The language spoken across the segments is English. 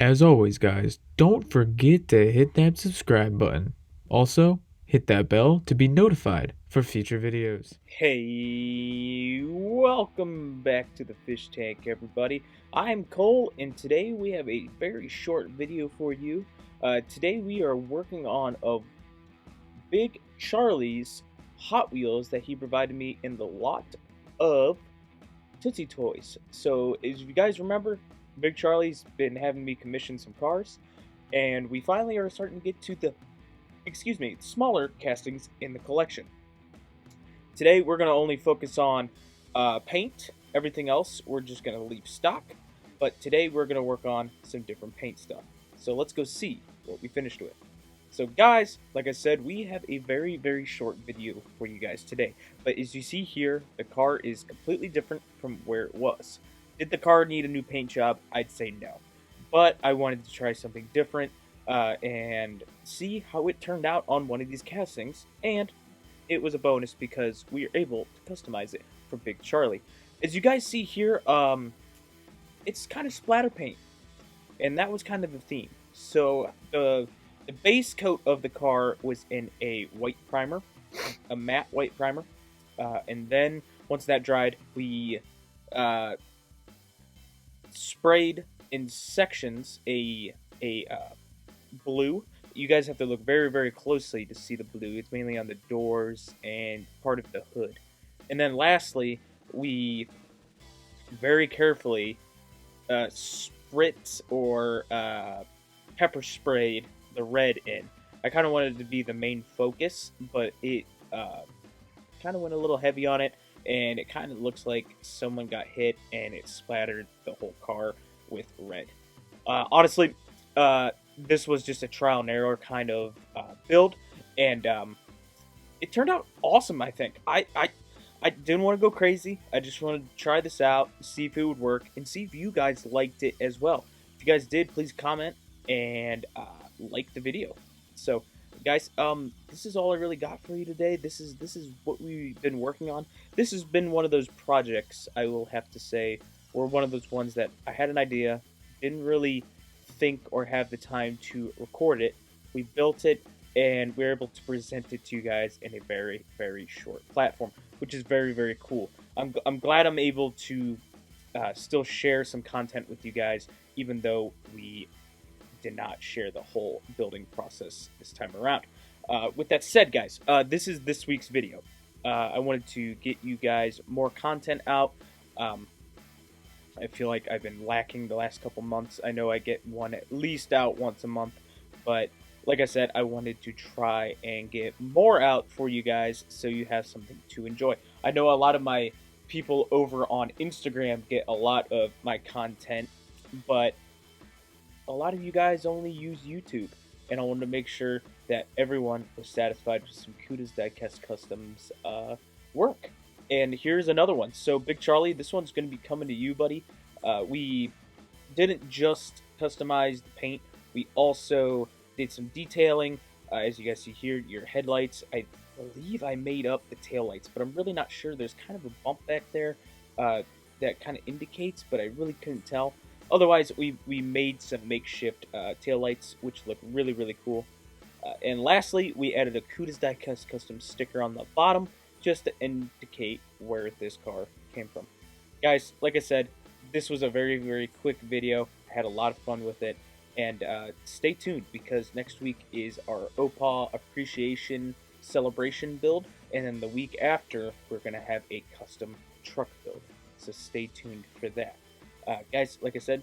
As always, guys, don't forget to hit that subscribe button. Also, hit that bell to be notified for future videos. Hey, welcome back to the fish tank, everybody. I'm Cole, and today we have a very short video for you. Today we are working on a Big Charlie's Hot Wheels that he provided me in the lot of Tootsie Toys. So, as you guys remember, Big Charlie's been having me commission some cars, and we finally are starting to get to the, smaller castings in the collection. Today we're going to only focus on paint. Everything else we're just going to leave stock. But today we're going to work on some different paint stuff. So let's go see what we finished with. So guys, like I said, we have a very, very short video for you guys today. But as you see here, the car is completely different from where it was. Did the car need a new paint job? I'd say no. But I wanted to try something different and see how it turned out on one of these castings. And it was a bonus because we are able to customize it for Big Charlie. As you guys see here, it's kind of splatter paint, and that was kind of the theme. So the base coat of the car was in a white primer, a matte white primer, and then once that dried, we sprayed in sections a blue. You guys have to look very, very closely to see the blue. It's mainly on the doors and part of the hood. And then lastly, we very carefully spritz or pepper sprayed the red in. I kind of wanted it to be the main focus, but it kind of went a little heavy on it, and it kind of looks like someone got hit and it splattered the whole car with red. Honestly, this was just a trial and error kind of build, and it turned out awesome. I think I didn't want to go crazy. I just wanted to try this out, see if it would work, and see if you guys liked it as well. If you guys did, please comment and like the video. So, guys, this is all I really got for you today. This is what we've been working on. This has been one of those projects, I will have to say, or one of those ones that I had an idea, didn't really think or have the time to record it. We built it, and we were able to present it to you guys in a very, very short platform, which is very, very cool. I'm glad I'm able to still share some content with you guys, even though we did not share the whole building process this time around. With that said, guys, this is this week's video. I wanted to get you guys more content out. I feel like I've been lacking the last couple months. I know I get one at least out once a month, but like I said, I wanted to try and get more out for you guys so you have something to enjoy. I know a lot of my people over on Instagram get a lot of my content, but a lot of you guys only use YouTube, and I wanted to make sure that everyone was satisfied with some Cuda's Diecast Customs work. And here's another one. So, Big Charlie, this one's going to be coming to you, buddy. We didn't just customize the paint. We also did some detailing. As you guys see here, your headlights. I believe I made up the taillights, but I'm really not sure. There's kind of a bump back there that kind of indicates, but I really couldn't tell. Otherwise, we made some makeshift taillights, which look really, really cool. And lastly, we added a Cuda's Diecast Custom sticker on the bottom, just to indicate where this car came from. Guys, like I said, this was a very, very quick video. I had a lot of fun with it. And stay tuned, because next week is our OPA Appreciation Celebration build. And then the week after, we're going to have a custom truck build. So stay tuned for that. Guys, like I said,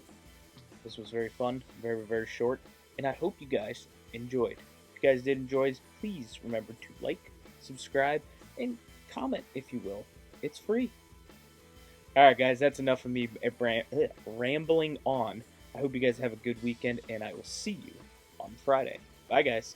this was very fun, very, very short. And I hope you guys enjoyed. If you guys did enjoy, please remember to like, subscribe, and comment, if you will. It's free. Alright, guys, that's enough of me rambling on. I hope you guys have a good weekend, and I will see you on Friday. Bye, guys.